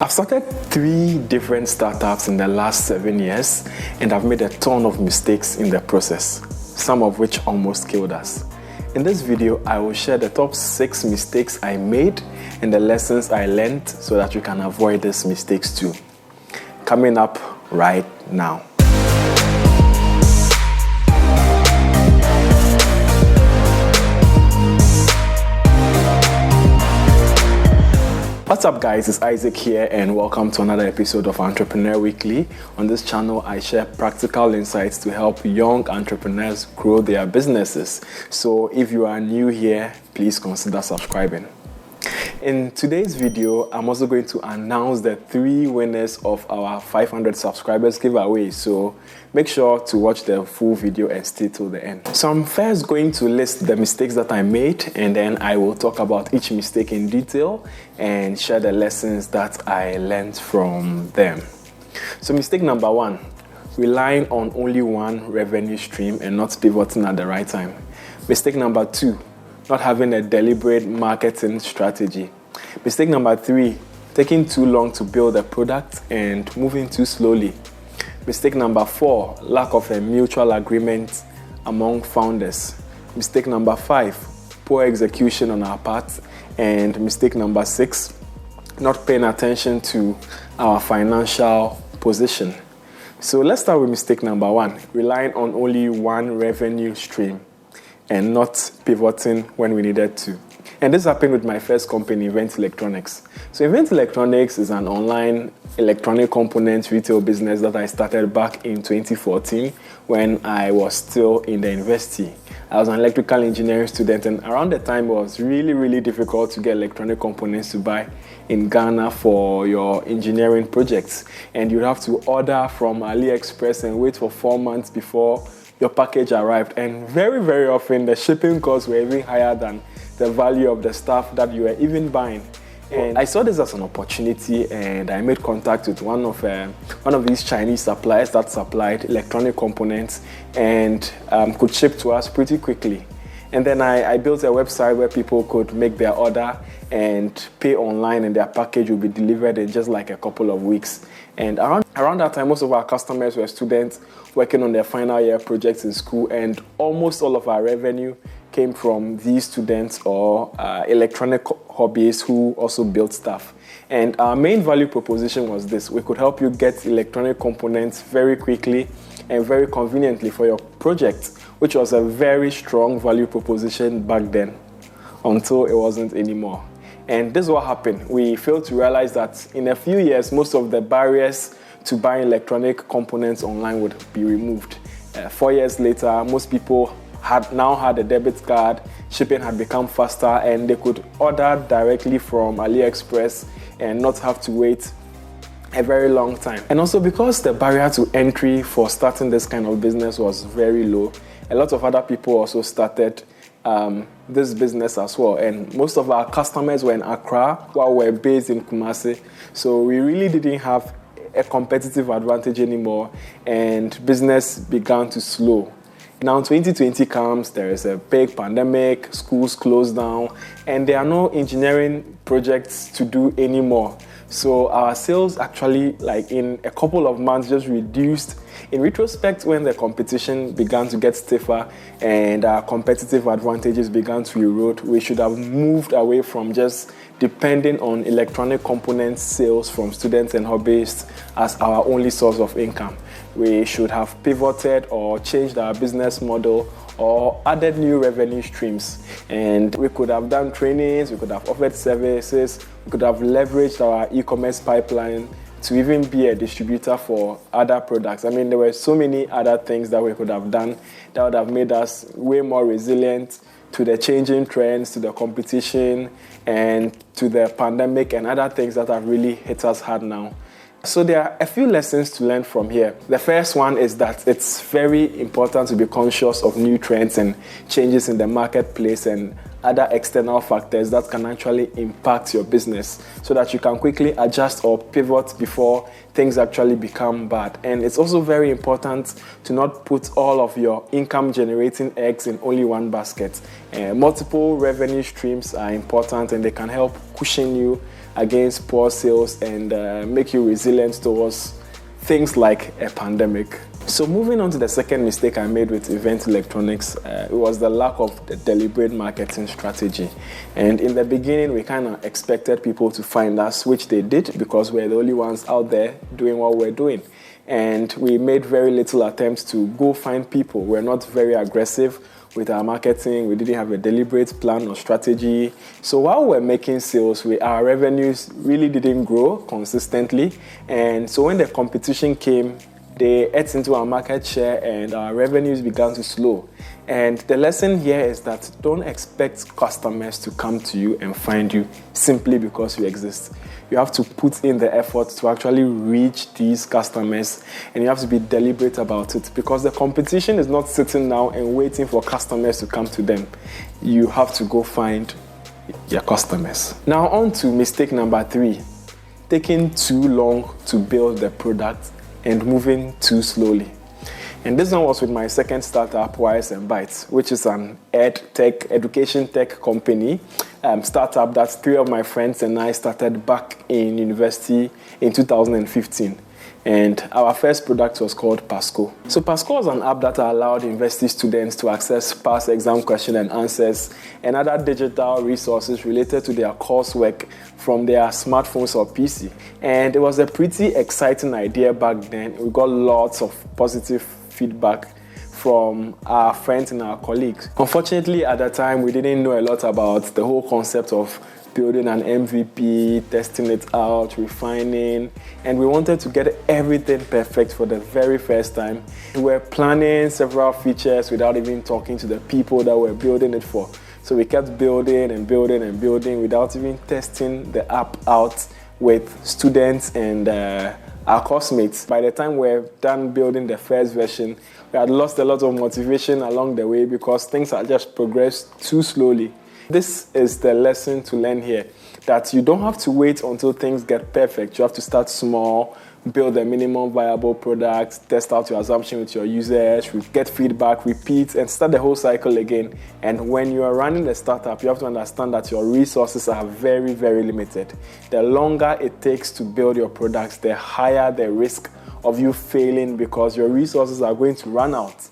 I've started 3 different startups in the last 7 years, and I've made a ton of mistakes in the process, some of which almost killed us. In this video, I will share the top 6 mistakes I made and the lessons I learned so that you can avoid these mistakes too. Coming up right now. What's up guys, it's Isaac here and welcome to another episode of Entrepreneur Weekly. On this channel, I share practical insights to help young entrepreneurs grow their businesses. So if you are new here, please consider subscribing. In today's video, I'm also going to announce the 3 winners of our 500 subscribers giveaway. So make sure to watch the full video and stay till the end. So I'm first going to list the mistakes that I made, and then I will talk about each mistake in detail and share the lessons that I learned from them. So mistake number 1, relying on only one revenue stream and not pivoting at the right time. Mistake number 2, not having a deliberate marketing strategy. Mistake number 3, taking too long to build a product and moving too slowly. Mistake number 4, lack of a mutual agreement among founders. Mistake number 5, poor execution on our part. And mistake number 6, not paying attention to our financial position. So let's start with mistake number 1, relying on only one revenue stream and not pivoting when we needed to. And this happened with my first company, Event Electronics. So Event Electronics is an online electronic components retail business that I started back in 2014 when I was still in the university. I was an electrical engineering student, and around the time it was really difficult to get electronic components to buy in Ghana for your engineering projects. And you'd have to order from AliExpress and wait for 4 months before your package arrived, and very often the shipping costs were even higher than the value of the stuff that you were even buying. And I saw this as an opportunity, and I made contact with one of these Chinese suppliers that supplied electronic components and could ship to us pretty quickly. And then I built a website where people could make their order and pay online, and their package will be delivered in just like a couple of weeks. And around that time, most of our customers were students working on their final year projects in school, and almost all of our revenue came from these students or electronic hobbyists who also built stuff. And our main value proposition was this: we could help you get electronic components very quickly and very conveniently for your project, which was a very strong value proposition back then until it wasn't anymore. And this is what happened. We failed to realize that in a few years, most of the barriers to buying electronic components online would be removed. 4 years later, most people had a debit card, shipping had become faster, and they could order directly from AliExpress and not have to wait a very long time. And also, because the barrier to entry for starting this kind of business was very low, a lot of other people also started this business as well. And most of our customers were in Accra while we're based in Kumasi. So we really didn't have a competitive advantage anymore, and business began to slow. Now 2020 comes, there is a big pandemic, schools closed down, and there are no engineering projects to do anymore. So our sales actually, like in a couple of months, just reduced. In retrospect, when the competition began to get stiffer and our competitive advantages began to erode, we should have moved away from just depending on electronic components sales from students and hobbyists as our only source of income. We should have pivoted or changed our business model or added new revenue streams. And we could have done trainings, we could have offered services, we could have leveraged our e-commerce pipeline to even be a distributor for other products. I mean, there were so many other things that we could have done that would have made us way more resilient to the changing trends, to the competition, and to the pandemic and other things that have really hit us hard now. So there are a few lessons to learn from here. The first one is that it's very important to be conscious of new trends and changes in the marketplace and other external factors that can actually impact your business so that you can quickly adjust or pivot before things actually become bad. And it's also very important to not put all of your income generating eggs in only one basket. Multiple revenue streams are important, and they can help cushion you against poor sales and make you resilient towards things like a pandemic. So moving on to the second mistake I made with event electronics, it was the lack of the deliberate marketing strategy. And in the beginning, we kind of expected people to find us, which they did because we're the only ones out there doing what we're doing. And we made very little attempts to go find people. We're not very aggressive with our marketing. We didn't have a deliberate plan or strategy. So while we're making sales, our revenues really didn't grow consistently. And so when the competition came, they ate into our market share and our revenues began to slow. And the lesson here is that don't expect customers to come to you and find you simply because you exist. You have to put in the effort to actually reach these customers, and you have to be deliberate about it because the competition is not sitting now and waiting for customers to come to them. You have to go find your customers. Now on to mistake number 3, taking too long to build the product and moving too slowly. And this one was with my second startup, Wires and Bytes, which is an education tech company startup that 3 of my friends and I started back in university in 2015. And our first product was called Pasco. So Pasco was an app that allowed university students to access past exam question and answers and other digital resources related to their coursework from their smartphones or PC. And it was a pretty exciting idea back then. We got lots of positive feedback from our friends and our colleagues. Unfortunately, at the time, we didn't know a lot about the whole concept of building an MVP, testing it out, refining, and we wanted to get everything perfect for the very first time. We were planning several features without even talking to the people that we're building it for. So we kept building and building and building without even testing the app out with students and our classmates. By the time we're done building the first version, we had lost a lot of motivation along the way because things had just progressed too slowly. This is the lesson to learn here, that you don't have to wait until things get perfect. You have to start small, build a minimum viable product, test out your assumption with your users, get feedback, repeat, and start the whole cycle again. And when you are running a startup, you have to understand that your resources are very, very limited. The longer it takes to build your products, the higher the risk of you failing because your resources are going to run out.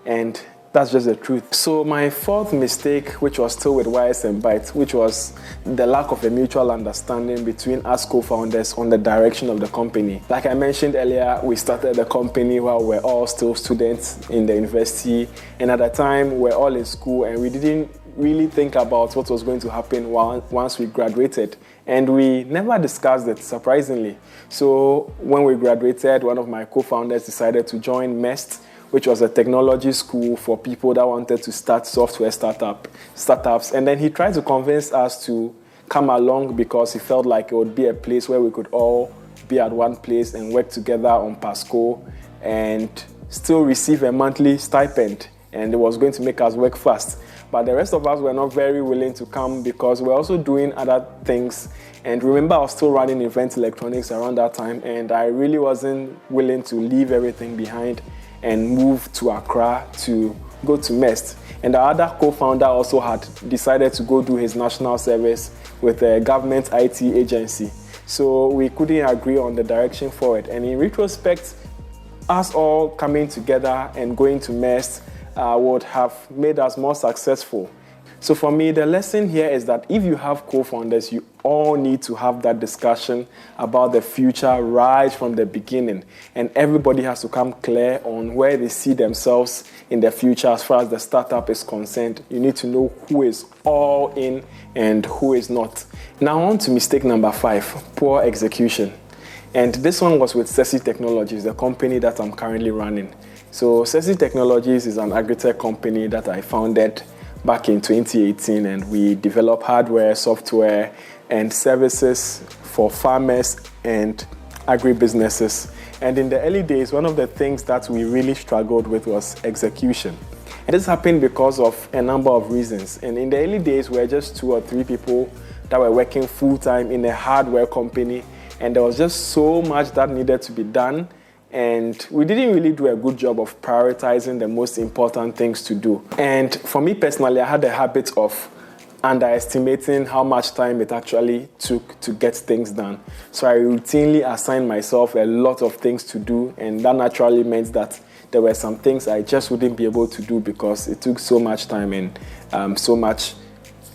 And that's just the truth. So my fourth mistake, which was still with Wires and Bytes, which was the lack of a mutual understanding between us co-founders on the direction of the company. Like I mentioned earlier, we started the company while we're all still students in the university. And at the time, we're all in school and we didn't really think about what was going to happen once we graduated. And we never discussed it, surprisingly. So when we graduated, one of my co-founders decided to join MEST, which was a technology school for people that wanted to start software startups. And then he tried to convince us to come along because he felt like it would be a place where we could all be at one place and work together on Pasco and still receive a monthly stipend. And it was going to make us work fast. But the rest of us were not very willing to come because we're also doing other things. And remember, I was still running event electronics around that time, and I really wasn't willing to leave everything behind and move to Accra to go to MEST. And our other co-founder also had decided to go do his national service with a government IT agency. So we couldn't agree on the direction forward. And in retrospect, us all coming together and going to MEST would have made us more successful. So for me, the lesson here is that if you have co-founders, you all need to have that discussion about the future right from the beginning. And everybody has to come clear on where they see themselves in the future as far as the startup is concerned. You need to know who is all in and who is not. Now on to mistake number 5, poor execution. And this one was with Sesi Technologies, the company that I'm currently running. So Sesi Technologies is an agri-tech company that I founded back in 2018, and we develop hardware, software, and services for farmers and agribusinesses. And in the early days, one of the things that we really struggled with was execution. And this happened because of a number of reasons. And in the early days, we were just 2 or 3 people that were working full-time in a hardware company, and there was just so much that needed to be done. And we didn't really do a good job of prioritizing the most important things to do. And for me personally, I had a habit of underestimating how much time it actually took to get things done. So I routinely assigned myself a lot of things to do, and that naturally meant that there were some things I just wouldn't be able to do because it took so much time and so much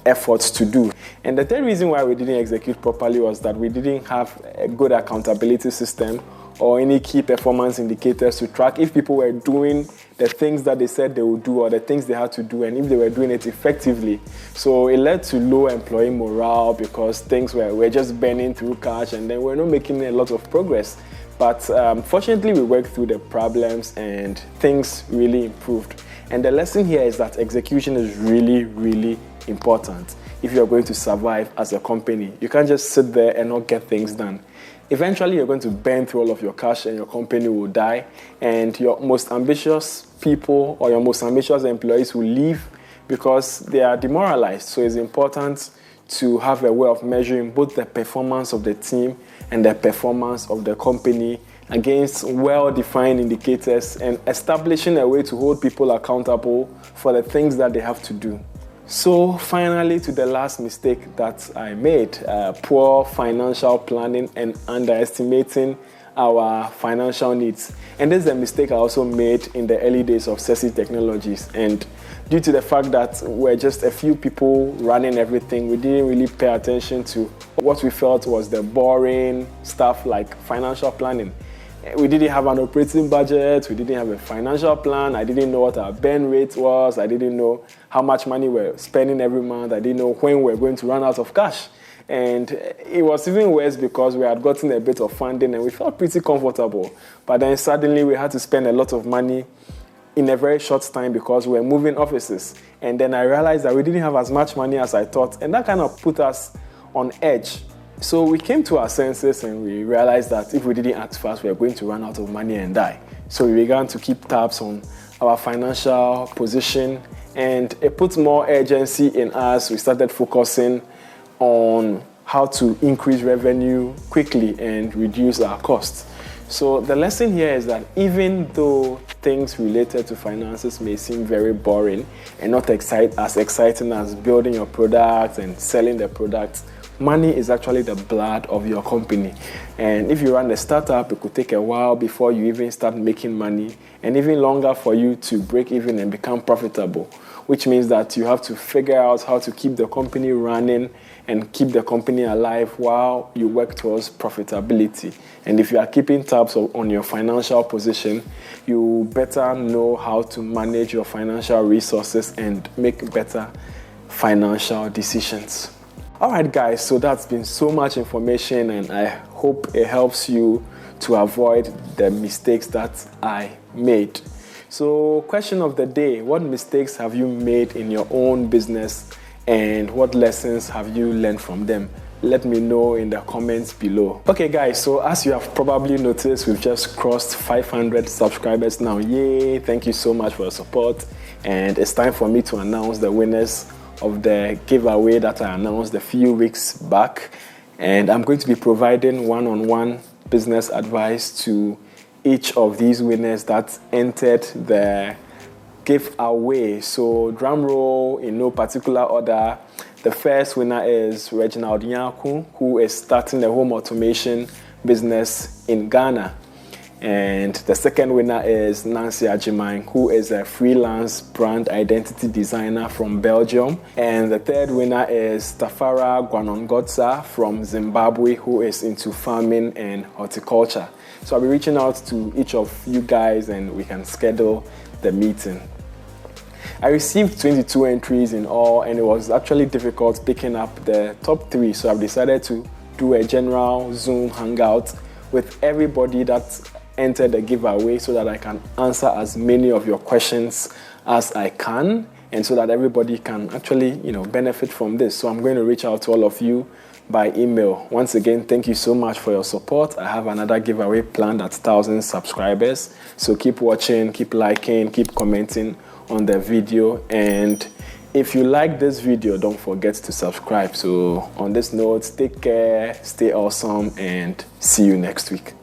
effort to do. And the third reason why we didn't execute properly was that we didn't have a good accountability system or any key performance indicators to track if people were doing the things that they said they would do or the things they had to do, and if they were doing it effectively. So it led to low employee morale because things were just burning through cash, and then we're not making a lot of progress. But fortunately, we worked through the problems and things really improved. And the lesson here is that execution is really, really important if you're going to survive as a company. You can't just sit there and not get things done. Eventually, you're going to burn through all of your cash and your company will die, and your most ambitious people or your most ambitious employees will leave because they are demoralized. So it's important to have a way of measuring both the performance of the team and the performance of the company against well-defined indicators and establishing a way to hold people accountable for the things that they have to do. So finally, to the last mistake that I made, poor financial planning and underestimating our financial needs. And this is a mistake I also made in the early days of Sesi Technologies. And due to the fact that we're just a few people running everything, we didn't really pay attention to what we felt was the boring stuff like financial planning. We didn't have an operating budget, we didn't have a financial plan, I didn't know what our burn rate was, I didn't know how much money we're spending every month, I didn't know when we're going to run out of cash. And it was even worse because we had gotten a bit of funding and we felt pretty comfortable. But then suddenly we had to spend a lot of money in a very short time because we were moving offices. And then I realized that we didn't have as much money as I thought, and that kind of put us on edge. So we came to our senses and we realized that if we didn't act fast, we were going to run out of money and die. So we began to keep tabs on our financial position, and it put more urgency in us. We started focusing on how to increase revenue quickly and reduce our costs. So the lesson here is that even though things related to finances may seem very boring and not as exciting as building your product and selling the product, money is actually the blood of your company. And if you run a startup, it could take a while before you even start making money, and even longer for you to break even and become profitable, which means that you have to figure out how to keep the company running and keep the company alive while you work towards profitability. And if you are keeping tabs on your financial position, you better know how to manage your financial resources and make better financial decisions. Alright guys, so that's been so much information, and I hope it helps you to avoid the mistakes that I made. So question of the day: what mistakes have you made in your own business and what lessons have you learned from them? Let me know in the comments below. Okay guys, so as you have probably noticed, we've just crossed 500 subscribers now. Yay! Thank you so much for your support, and it's time for me to announce the winners of the giveaway that I announced a few weeks back. And I'm going to be providing one-on-one business advice to each of these winners that entered the giveaway. So drum roll in no particular order. The first winner is Reginald Nyaku, who is starting a home automation business in Ghana. And the second winner is Nancy Ajimine, who is a freelance brand identity designer from Belgium. And the third winner is Tafara Gwanongotsa from Zimbabwe, who is into farming and horticulture. So I'll be reaching out to each of you guys and we can schedule the meeting. I received 22 entries in all, and it was actually difficult picking up the top 3. So I've decided to do a general Zoom hangout with everybody that entered the giveaway so that I can answer as many of your questions as I can, and so that everybody can actually, benefit from this. So I'm going to reach out to all of you by email. Once again, thank you so much for your support. I have another giveaway planned at 1,000 subscribers. So keep watching, keep liking, keep commenting on the video. And if you like this video, don't forget to subscribe. So on this note, take care, stay awesome, and see you next week.